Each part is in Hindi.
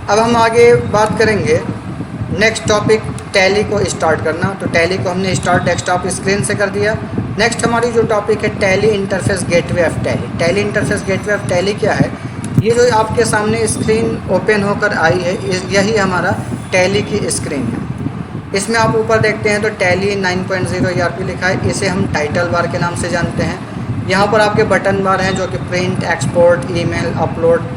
अब हम आगे बात करेंगे नेक्स्ट टॉपिक टैली को स्टार्ट करना। तो टैली को हमने स्टार्ट डेस्कटॉप स्क्रीन से कर दिया। नेक्स्ट हमारी जो टॉपिक है tally interface gateway of tally. Tally interface gateway of tally क्या है? ये जो आपके सामने स्क्रीन ओपन होकर आई है यही हमारा टैली की स्क्रीन है। इसमें आप ऊपर देखते हैं तो टैली 9.0 ERP लिखा है। इसे हम टाइटल बार के नाम से जानते हैं। यहाँ पर आपके बटन बार हैं जो कि print, export, email, upload,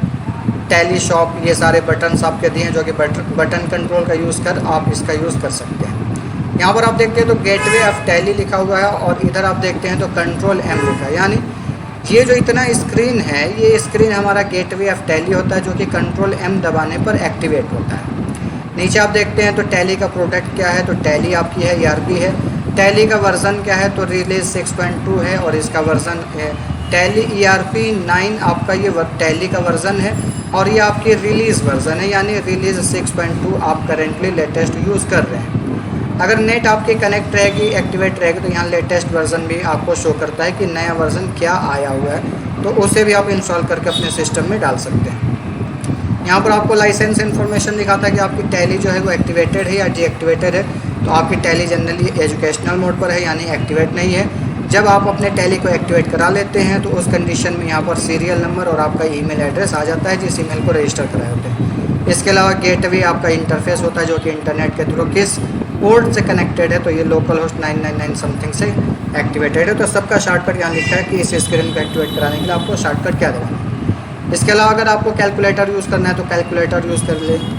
tally shop, ये सारे बटन्स आपके दिए हैं जो कि बटन कंट्रोल का यूज़ कर आप इसका यूज़ कर सकते हैं। यहाँ पर आप देखते हैं तो गेटवे ऑफ टैली लिखा हुआ है और इधर आप देखते हैं तो कंट्रोल M लिखा है। यानी ये जो इतना स्क्रीन है ये स्क्रीन हमारा गेटवे ऑफ टैली होता है जो कि कंट्रोल M दबाने पर एक्टिवेट होता है। नीचे आप देखते हैं तो टैली का प्रोडक्ट क्या है? तो टैली आपकी है ERP है। टैली का वर्ज़न क्या है? तो रिलीज 6.2 है और इसका वर्ज़न है टैली ERP 9 आपका ये टैली का वर्ज़न है और ये आपकी रिलीज़ वर्ज़न है यानी रिलीज़ 6.2 आप करेंटली लेटेस्ट यूज़ कर रहे हैं। अगर नेट आपकी कनेक्ट रहेगी, एक्टिवेट रहेगी तो यहाँ लेटेस्ट वर्ज़न भी आपको शो करता है कि नया वर्ज़न क्या आया हुआ है, तो उसे भी आप इंस्टॉल करके अपने सिस्टम में डाल सकते हैं। यहाँ पर आपको लाइसेंस इन्फॉर्मेशन दिखाता है कि आपकी टैली जो है वो एक्टिवेटेड है या डीएक्टिवेटेड है। तो आपकी टैली जनरली एजुकेशनल मोड पर है यानी एक्टिवेट नहीं है। जब आप अपने टैली को एक्टिवेट करा लेते हैं तो उस कंडीशन में यहाँ पर सीरियल नंबर और आपका ईमेल एड्रेस आ जाता है जिस ईमेल को रजिस्टर कराए होते हैं। इसके अलावा गेटवे आपका इंटरफेस होता है जो कि इंटरनेट के थ्रू किस पोर्ट से कनेक्टेड है, तो ये लोकल होस्ट 999 समथिंग से एक्टिवेटेड है। तो सबका शॉर्टकट यहाँ लिखा है कि इस स्क्रीन को एक्टिवेट कराने के लिए आपको शॉर्टकट क्या देना है। इसके अलावा अगर आपको कैलकुलेटर यूज़ करना है तो कैलकुलेटर यूज़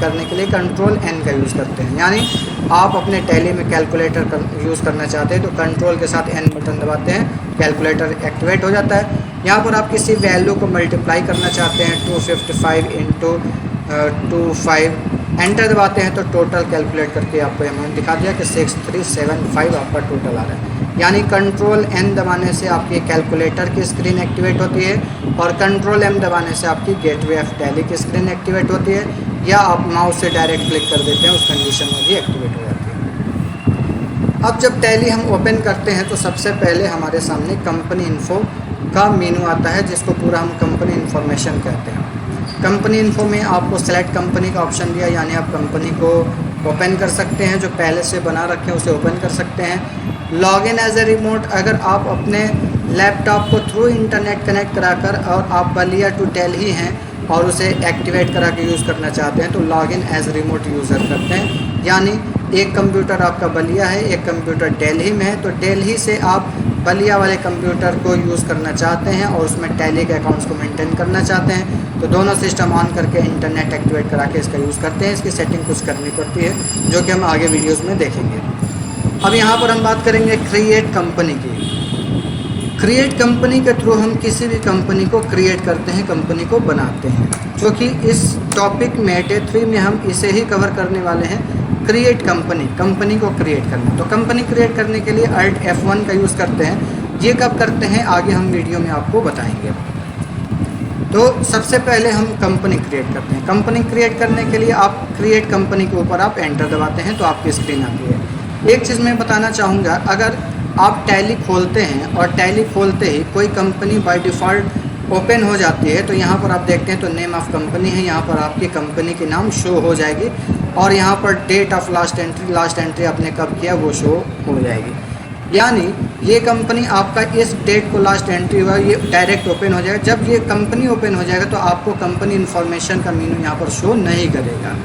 करने के लिए कंट्रोल N का यूज़ करते हैं। यानी आप अपने टैली में कैलकुलेटर यूज़ करना चाहते हैं तो कंट्रोल के साथ N बटन दबाते हैं, कैलकुलेटर एक्टिवेट हो जाता है। यहाँ पर आप किसी वैल्यू को मल्टीप्लाई करना चाहते हैं 255 इंटू 25, एंटर दबाते हैं तो टोटल कैलकुलेट करके आपको अमाउंट दिखा दिया कि 6375 आपका टोटल आ रहा है। यानी कंट्रोल N दबाने से आपकी कैलकुलेटर की स्क्रीन एक्टिवेट होती है और कंट्रोल M दबाने से आपकी गेटवे ऑफ टैली की स्क्रीन एक्टिवेट होती है, या आप माउस से डायरेक्ट क्लिक कर देते हैं उस कंडीशन में भी एक्टिवेट हो जाती है। अब जब टैली हम ओपन करते हैं तो सबसे पहले हमारे सामने कंपनी इन्फो का मेनू आता है जिसको पूरा हम कंपनी इन्फॉर्मेशन कहते हैं। कंपनी इन्फो में आपको सेलेक्ट कंपनी का ऑप्शन दिया, यानी आप कंपनी को ओपन कर सकते हैं, जो पहले से बना रखे हैं उसे ओपन कर सकते हैं। लॉगिन एज ए रिमोट, अगर आप अपने लैपटॉप को थ्रू इंटरनेट कनेक्ट कराकर और आप बलिया टू टैली हैं और उसे एक्टिवेट करा के यूज़ करना चाहते हैं तो लॉगिन एज रिमोट यूज़र करते हैं। यानी एक कंप्यूटर आपका बलिया है, एक कंप्यूटर दिल्ली में है, तो दिल्ली से आप बलिया वाले कंप्यूटर को यूज़ करना चाहते हैं और उसमें टैली के अकाउंट्स को मेंटेन करना चाहते हैं तो दोनों सिस्टम ऑन करके इंटरनेट एक्टिवेट करा के इसका यूज़ करते हैं। इसकी सेटिंग कुछ करनी पड़ती है जो कि हम आगे वीडियोज़ में देखेंगे। अब यहाँ पर हम बात करेंगे क्रिएट कंपनी की। क्रिएट कंपनी के थ्रू हम किसी भी कंपनी को क्रिएट करते हैं, कंपनी को बनाते हैं, जो कि इस टॉपिक में डे 3 में हम इसे ही कवर करने वाले हैं। क्रिएट कंपनी, कंपनी को क्रिएट करना। तो कंपनी क्रिएट करने के लिए Alt F1 का यूज़ करते हैं। ये कब करते हैं आगे हम वीडियो में आपको बताएंगे। तो सबसे पहले हम कंपनी क्रिएट करते हैं। कंपनी क्रिएट करने के लिए आप क्रिएट कंपनी के ऊपर आप एंटर दबाते हैं तो आपकी स्क्रीन आती है। एक चीज़ मैं बताना चाहूँगा, अगर आप टैली खोलते हैं और टैली खोलते ही कोई कंपनी बाय डिफ़ॉल्ट ओपन हो जाती है तो यहाँ पर आप देखते हैं तो नेम ऑफ़ कंपनी है, यहाँ पर आपकी कंपनी के नाम शो हो जाएगी और यहाँ पर डेट ऑफ लास्ट एंट्री आपने कब किया वो शो हो जाएगी। यानी ये कंपनी आपका इस डेट को लास्ट एंट्री हुआ ये डायरेक्ट ओपन हो जाएगा। जब ये कंपनी ओपन हो जाएगा तो आपको कंपनी इन्फॉर्मेशन का मेनू यहाँ पर शो नहीं करेगा।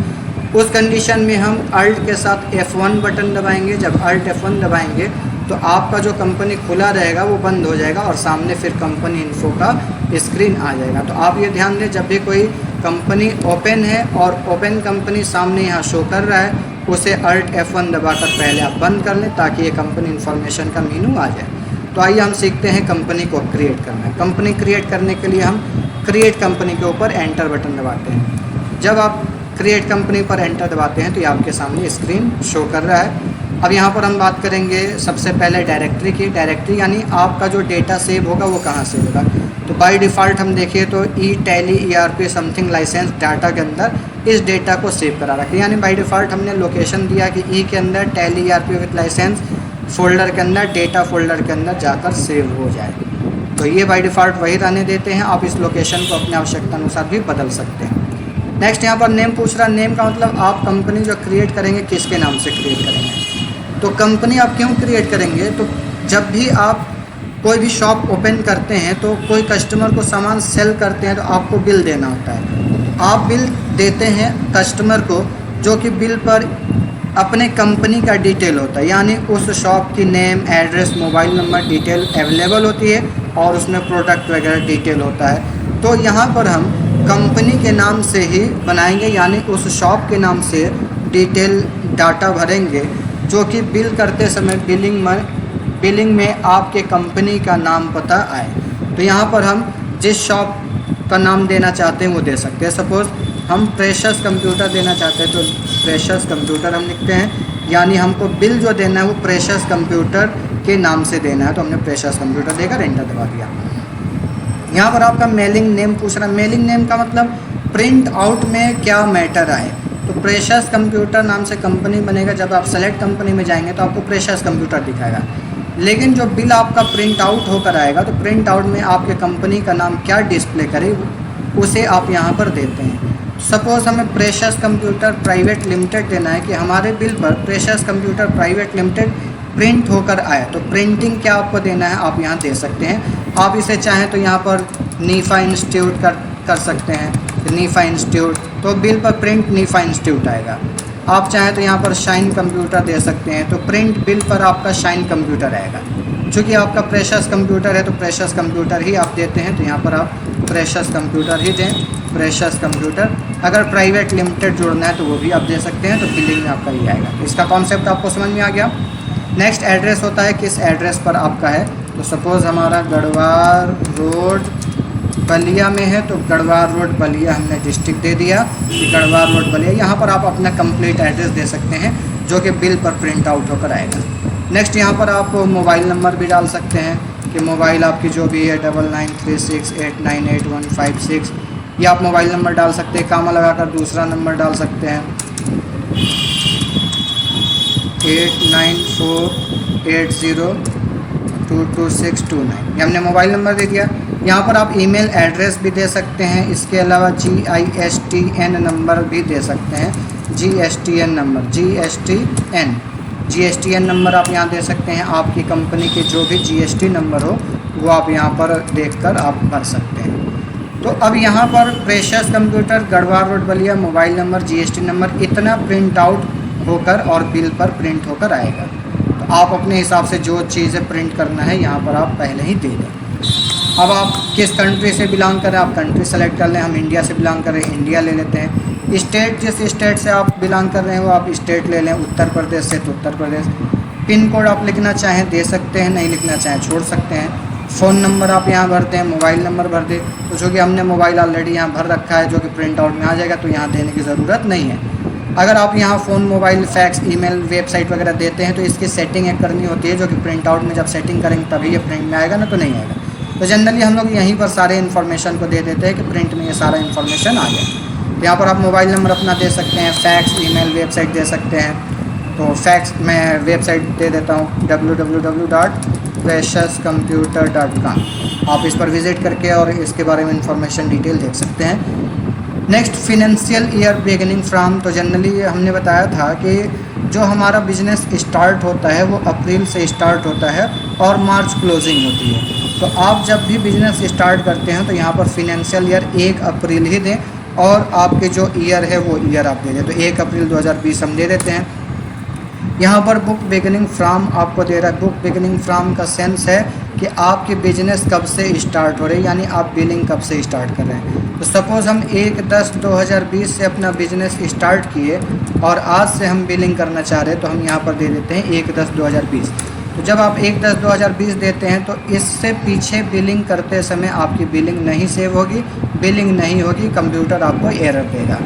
उस कंडीशन में हम Alt के साथ F1 बटन दबाएंगे। जब Alt F1 दबाएंगे तो आपका जो कंपनी खुला रहेगा वो बंद हो जाएगा और सामने फिर कंपनी इन्फो का स्क्रीन आ जाएगा। तो आप ये ध्यान दें, जब भी कोई कंपनी ओपन है और ओपन कंपनी सामने यहाँ शो कर रहा है उसे Alt F1 दबाकर पहले आप बंद कर लें ताकि ये कंपनी इन्फॉर्मेशन का मेनू आ जाए। तो आइए हम सीखते हैं कंपनी को क्रिएट करना है। कंपनी क्रिएट करने के लिए हम क्रिएट कंपनी के ऊपर एंटर बटन दबाते हैं। जब आप क्रिएट कंपनी पर एंटर दबाते हैं तो ये आपके सामने स्क्रीन शो कर रहा है। अब यहाँ पर हम बात करेंगे सबसे पहले डायरेक्टरी की। डायरेक्टरी यानी आपका जो डेटा सेव होगा वो कहाँ सेव होगा। तो बाय डिफ़ॉल्ट हम देखिए तो Tally ERP something licence data के अंदर इस डेटा को सेव करा रखें। यानी बाय डिफ़ॉल्ट हमने लोकेशन दिया कि ई के अंदर Tally ERP with licence folder के अंदर डेटा फोल्डर के अंदर जाकर सेव हो जाए। तो ये बाय डिफ़ॉल्ट वही रहने देते हैं। आप इस लोकेशन को अपने आवश्यकता अनुसार भी बदल सकते हैं। नेक्स्ट यहाँ पर नेम पूछ रहा है। नेम का मतलब आप कंपनी जो क्रिएट करेंगे किसके नाम से क्रिएट करेंगे। तो कंपनी आप क्यों क्रिएट करेंगे, तो जब भी आप कोई भी शॉप ओपन करते हैं तो कोई कस्टमर को सामान सेल करते हैं तो आपको बिल देना होता है। आप बिल देते हैं कस्टमर को, जो कि बिल पर अपने कंपनी का डिटेल होता है, यानी उस शॉप की name, address, mobile number detail available होती है और उसमें प्रोडक्ट वगैरह डिटेल होता है। तो यहाँ पर हम कंपनी के नाम से ही बनाएंगे, यानी उस शॉप के नाम से डिटेल डाटा भरेंगे, जो कि बिल करते समय बिलिंग में आपके कंपनी का नाम पता आए। तो यहाँ पर हम जिस शॉप का नाम देना चाहते हैं वो दे सकते हैं। सपोज़ हम प्रेशस कंप्यूटर देना चाहते हैं तो प्रेशस कंप्यूटर हम लिखते हैं, यानी हमको बिल जो देना है वो प्रेशस कंप्यूटर के नाम से देना है, तो हमने प्रेशस कंप्यूटर देकर एंटर दबा दिया। यहाँ पर आपका मेलिंग नेम पूछ रहा है। मेलिंग नेम का मतलब प्रिंट आउट में क्या मैटर आए। तो प्रेशस कंप्यूटर नाम से कंपनी बनेगा। जब आप सेलेक्ट कंपनी में जाएंगे तो आपको प्रेशस कंप्यूटर दिखाएगा, लेकिन जो बिल आपका प्रिंट आउट होकर आएगा तो प्रिंट आउट में आपके कंपनी का नाम क्या डिस्प्ले करे उसे आप यहाँ पर देते हैं। सपोज़ हमें प्रेशस कंप्यूटर प्राइवेट लिमिटेड देना है कि हमारे बिल पर precious computer private limited print होकर आए, तो प्रिंटिंग क्या आपको देना है आप यहाँ दे सकते हैं। आप इसे चाहें तो यहाँ पर नीफा इंस्टीट्यूट कर सकते हैं, नीफा इंस्टीट्यूट, तो बिल पर प्रिंट नीफा इंस्टीट्यूट आएगा। आप चाहें तो यहाँ पर शाइन कंप्यूटर दे सकते हैं, तो प्रिंट बिल पर आपका शाइन कंप्यूटर आएगा। चूँकि आपका प्रेशस कंप्यूटर है तो प्रेशस कंप्यूटर ही आप देते हैं, तो यहाँ पर आप प्रेशस कंप्यूटर ही दें, प्रेशस कंप्यूटर। अगर प्राइवेट लिमिटेड जोड़ना है तो वो भी आप दे सकते हैं, तो बिलिंग में आपका ये आएगा। तो इसका कॉन्सेप्ट आपको समझ में आ गया। नेक्स्ट एड्रेस होता है किस एड्रेस पर आपका है। तो सपोज़ हमारा गढ़वाल रोड बलिया में है, तो गढ़वाल रोड बलिया हमने डिस्ट्रिक्ट दे दिया कि गढ़वाल रोड बलिया। यहाँ पर आप अपना कंप्लीट एड्रेस दे सकते हैं जो कि बिल पर प्रिंट आउट होकर आएगा। नेक्स्ट यहाँ पर आप मोबाइल नंबर भी डाल सकते हैं कि मोबाइल आपकी जो भी है 9936898156, या आप मोबाइल नंबर डाल सकते हैं, कामा लगाकर दूसरा नंबर डाल सकते हैं 8948022629। ये हमने मोबाइल नंबर दे दिया। यहाँ पर आप ईमेल एड्रेस भी दे सकते हैं। इसके अलावा GISTN नंबर भी दे सकते हैं, GSTN नंबर, GSTN नंबर आप यहाँ दे सकते हैं। आपकी कंपनी के जो भी GST नंबर हो वो आप यहाँ पर देखकर आप भर सकते हैं। तो अब यहाँ पर precious computer, Garhwal road Ballia, mobile number, GST number, इतना प्रिंट आउट होकर और बिल पर प्रिंट होकर आएगा। तो आप अपने हिसाब से जो चीज़ें प्रिंट करना है यहाँ पर आप पहले ही दे दें। अब आप किस कंट्री से बिलोंग करें आप कंट्री सेलेक्ट कर लें। हम इंडिया से बिलोंग करें, इंडिया ले लेते हैं। स्टेट, जिस स्टेट से आप बिलोंग कर रहे हैं वो आप स्टेट ले लें। उत्तर प्रदेश से तो उत्तर प्रदेश। पिन कोड आप लिखना चाहें दे सकते हैं, नहीं लिखना चाहें छोड़ सकते हैं। फ़ोन नंबर आप यहाँ भर दें, मोबाइल नंबर भर दें। तो जो कि हमने मोबाइल ऑलरेडी यहाँ भर रखा है जो कि प्रिंट आउट में आ जाएगा, तो यहाँ देने की ज़रूरत नहीं है। अगर आप यहाँ phone, mobile, fax, email, website वगैरह देते हैं तो इसकी सेटिंग एक करनी होती है, जो कि प्रिंट आउट में जब सेटिंग करेंगे तभी ये प्रिंट में आएगा, ना तो नहीं आएगा। तो जनरली हम लोग यहीं पर सारे इन्फॉर्मेशन को दे देते हैं कि प्रिंट में ये सारा इन्फॉर्मेशन आ जाए। तो यहाँ पर आप मोबाइल नंबर अपना दे सकते हैं, फैक्स, ईमेल, वेबसाइट दे सकते हैं। तो फैक्स मैं वेबसाइट दे देता हूँ www.precious.computer.com। आप इस पर विज़िट करके और इसके बारे में इंफॉर्मेशन डिटेल देख सकते हैं। Next financial year beginning from. तो जनरली हमने बताया था कि जो हमारा बिजनेस स्टार्ट होता है वो अप्रैल से स्टार्ट होता है और मार्च क्लोजिंग होती है। तो आप जब भी बिजनेस स्टार्ट करते हैं तो यहाँ पर फिनेंशियल ईयर 1 अप्रैल ही दें, और आपके जो ईयर है वो ईयर आप दे दें। तो 1 अप्रैल 2020 हम दे देते हैं। यहाँ पर बुक बिगिनिंग फ्रॉम आपको दे रहा है। बुक बिगिनिंग फ्रॉम का सेंस है कि आपकी बिजनेस कब से स्टार्ट हो रही है, यानी आप बिलिंग कब से स्टार्ट कर रहे हैं। तो सपोज़ हम 1/10/2020 से अपना बिजनेस स्टार्ट किए और आज से हम बिलिंग करना चाह रहे हैं, तो हम यहाँ पर दे देते हैं 1/10/2020। तो जब आप 1/10/2020 देते हैं तो इससे पीछे बिलिंग करते समय आपकी बिलिंग नहीं सेव होगी, बिलिंग नहीं होगी, कंप्यूटर आपको एरर देगा।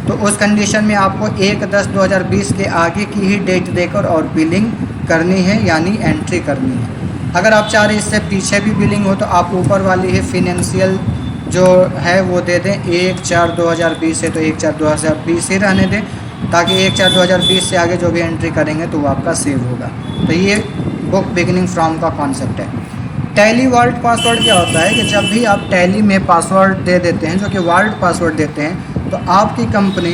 तो उस कंडीशन में आपको 1/10/2020 के आगे की ही डेट देकर और बिलिंग करनी है, यानी एंट्री करनी है। अगर आप चाह रहे इससे पीछे भी बिलिंग हो तो आप ऊपर वाली है फिनेंशियल जो है वो दे दें 1/4/2020 है, तो 1/4/2020 ही रहने दें, ताकि 1/4/2020 से आगे जो भी एंट्री करेंगे तो वो आपका सेव होगा। तो ये बुक बिगिनिंग फ्रॉम का कॉन्सेप्ट है। टैली वर्ल्ड पासवर्ड क्या होता है कि जब भी आप टैली में पासवर्ड दे देते हैं, जो कि वर्ल्ड पासवर्ड देते हैं, तो तो आपकी कंपनी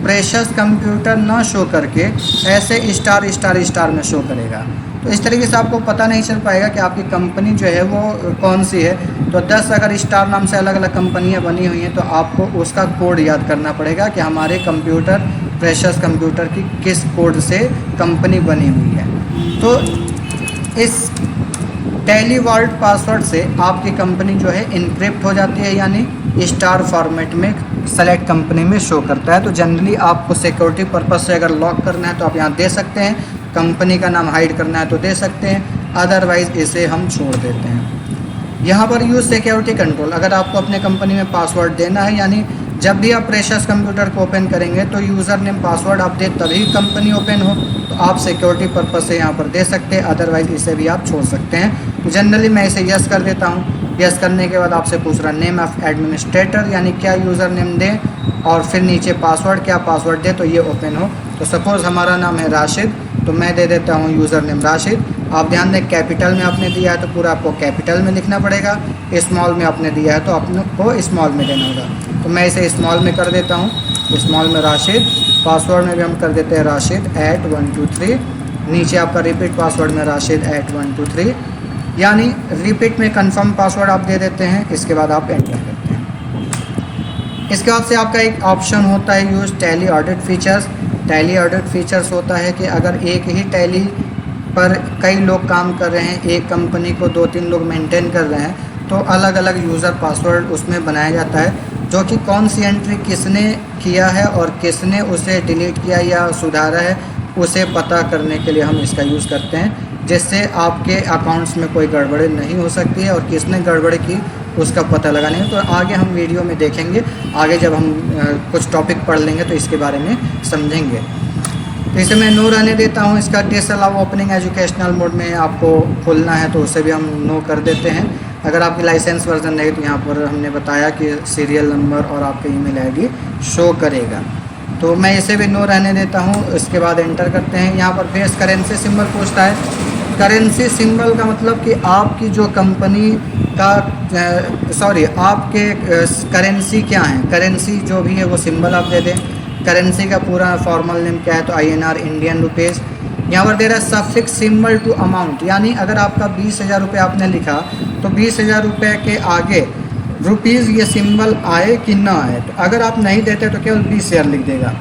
प्रेशस कंप्यूटर ना शो करके ऐसे स्टार स्टार स्टार में शो करेगा। तो इस तरीके से आपको पता नहीं चल पाएगा कि आपकी कंपनी जो है वो कौन सी है। तो 10 अगर स्टार नाम से अलग अलग कंपनियां बनी हुई हैं तो आपको उसका कोड याद करना पड़ेगा कि हमारे कंप्यूटर प्रेशस कंप्यूटर की किस कोड से कंपनी बनी हुई है। तो इस टैली वॉल्ट पासवर्ड से आपकी कंपनी जो है इनक्रिप्ट हो जाती है, यानी स्टार फॉर्मेट में सेलेक्ट कंपनी में शो करता है। तो जनरली आपको सिक्योरिटी पर्पस से अगर लॉक करना है तो आप यहाँ दे सकते हैं, कंपनी का नाम हाइड करना है तो दे सकते हैं, अदरवाइज़ इसे हम छोड़ देते हैं। यहाँ पर यूज़ सिक्योरिटी कंट्रोल, अगर आपको अपने कंपनी में पासवर्ड देना है, यानी जब भी आप प्रेशस कंप्यूटर को ओपन करेंगे तो यूज़र नेम पासवर्ड आप दे तभी कंपनी ओपन हो, तो आप सिक्योरिटी पर्पस से यहाँ पर दे सकते हैं, अदरवाइज़ इसे भी आप छोड़ सकते हैं। तो जनरली मैं इसे यस कर देता हूँ। यस करने के बाद आपसे पूछ रहा नेम ऑफ़ एडमिनिस्ट्रेटर, यानी क्या यूज़र नेम दें, और फिर नीचे पासवर्ड, क्या पासवर्ड दे तो ये ओपन हो। तो सपोज़ हमारा नाम है राशिद, तो मैं दे देता हूँ यूज़र नेम राशिद। आप ध्यान दें कैपिटल में आपने दिया है तो पूरा आपको कैपिटल में लिखना पड़ेगा, स्मॉल में आपने दिया है तो आपको स्मॉल में देना होगा। तो मैं इसे स्मॉल में कर देता हूँ, स्मॉल में राशिद। पासवर्ड में भी हम कर देते हैं राशिद @123। नीचे आपका रिपीट पासवर्ड में राशिद @123, यानी रिपीट में कंफर्म पासवर्ड आप दे देते हैं। इसके बाद आप एंटर करते हैं। इसके बाद से आपका एक ऑप्शन होता है use tally audit features. Tally audit features होता है कि अगर एक ही टैली पर कई लोग काम कर रहे हैं, एक कंपनी को 2-3 लोग मेंटेन कर रहे हैं, तो अलग अलग यूज़र पासवर्ड उसमें बनाया जाता है, जो कि कौन सी एंट्री किसने किया है और किसने उसे डिलीट किया या सुधारा है उसे पता करने के लिए हम इसका यूज़ करते हैं, जिससे आपके अकाउंट्स में कोई गड़बड़ी नहीं हो सकती है और किसने गड़बड़ी की उसका पता लगाने है। तो आगे हम वीडियो में देखेंगे, आगे जब हम कुछ टॉपिक पढ़ लेंगे तो इसके बारे में समझेंगे। तो इसे मैं नो रहने देता हूँ। इसका डिसअलाउ ओपनिंग एजुकेशनल मोड में आपको खोलना है तो उसे भी हम नो कर देते हैं। अगर आपकी लाइसेंस वर्जन नहीं तो यहाँ पर हमने बताया कि सीरियल नंबर और आपका ईमेल आईडी शो करेगा, तो मैं इसे भी नो रहने देता हूँ। इसके बाद एंटर करते हैं। यहाँ पर फेस करेंसी सिंबल पूछता है। करेंसी सिंबल का मतलब कि आपकी जो कंपनी का आपके करेंसी क्या है, करेंसी जो भी है वो सिंबल आप दे दें। करेंसी का पूरा फॉर्मल नेम क्या है तो INR इंडियन रुपीज़। यहाँ पर दे रहा है सफिक्स सिंबल टू अमाउंट, यानी अगर आपका 20,000 रुपये आपने लिखा तो 20,000 रुपये के आगे रुपीज़ ये सिंबल आए कि ना आए। तो अगर आप नहीं देते तो केवल 20,000 लिख देगा,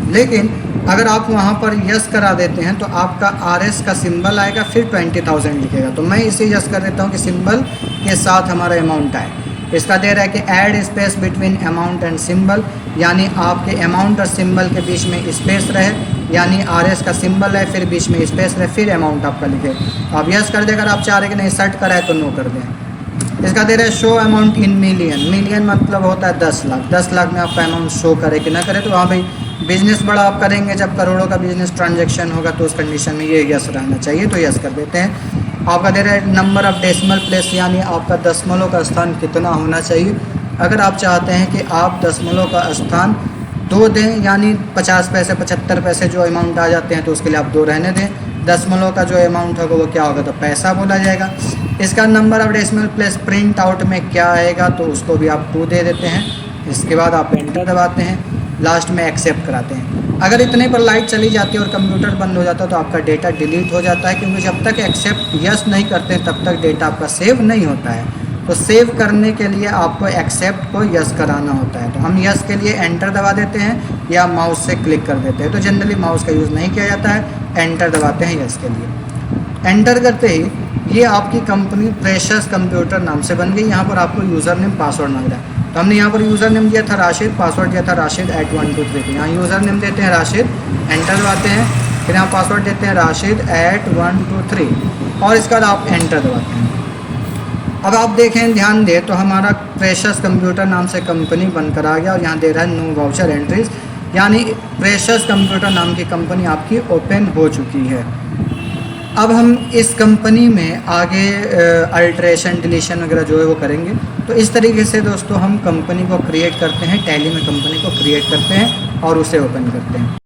लेकिन अगर आप वहाँ पर यस करा देते हैं तो आपका RS का सिंबल आएगा, फिर 20,000 लिखेगा। तो मैं इसे यस कर देता हूँ कि सिंबल के साथ हमारा अमाउंट आए। इसका दे रहा है कि add space between amount and symbol, यानी आपके अमाउंट और सिंबल के बीच में स्पेस रहे, यानी RS का सिंबल है फिर बीच में स्पेस रहे, फिर अमाउंट आपका लिखे। आप यस कर दें। अगर आप चाह रहे कि नहीं सर्ट कराए तो नो कर दें। इसका दे रहे हैं show amount in million. Million मतलब होता है 10 लाख। 10 लाख में आपका अमाउंट शो करे कि ना करे। तो हाँ भाई, बिजनेस बड़ा आप करेंगे, जब करोड़ों का बिजनेस ट्रांजैक्शन होगा तो उस कंडीशन में ये यस रहना चाहिए, तो यस कर देते हैं। आपका दे रहा है नंबर ऑफ डेसिमल प्लेस, यानी आपका दशमलव का स्थान कितना होना चाहिए। अगर आप चाहते हैं कि आप दशमलव का स्थान 2 दें, यानी 50 पैसे 75 पैसे जो अमाउंट आ जाते हैं तो उसके लिए आप 2 रहने दें। दशमलव का जो अमाउंट होगा वो क्या होगा तो पैसा बोला जाएगा। इसका number of decimal place print out में क्या आएगा तो उसको भी आप 2 दे देते हैं। इसके बाद आप एंटर दबाते हैं, लास्ट में एक्सेप्ट कराते हैं। अगर इतने पर लाइट चली जाती है और कंप्यूटर बंद हो जाता है तो आपका डेटा डिलीट हो जाता है, क्योंकि जब तक एक्सेप्ट यस नहीं करते तब तक डेटा आपका सेव नहीं होता है। तो सेव करने के लिए आपको एक्सेप्ट को यस कराना होता है। तो हम यस के लिए एंटर दबा देते हैं या माउस से क्लिक कर देते हैं। तो जनरली माउस का यूज़ नहीं किया जाता है, एंटर दबाते हैं यस के लिए। एंटर करते ही ये आपकी कंपनी प्रेशस कंप्यूटर नाम से बन गई। यहाँ पर आपको यूज़र नेम पासवर्ड मांग रहा है, तो हमने यहाँ पर यूज़र नेम दिया था राशिद, पासवर्ड दिया था राशिद @123। यहाँ यूज़र नेम देते हैं राशिद, एंटर दबाते हैं, फिर यहाँ पासवर्ड देते हैं राशिद @123 और इसके बाद आप एंटर दबाते हैं। अब आप देखें, ध्यान दें तो हमारा प्रेशस कंप्यूटर नाम से कंपनी बनकर आ गया और यहाँ दे रहा है नो वाउचर एंट्रीज, यानी प्रेशस कंप्यूटर नाम की कंपनी आपकी ओपन हो चुकी है। अब हम इस कंपनी में आगे अल्ट्रेशन डिलीशन वगैरह जो है वो करेंगे। तो इस तरीके से दोस्तों हम कंपनी को क्रिएट करते हैं, टैली में कंपनी को क्रिएट करते हैं और उसे ओपन करते हैं।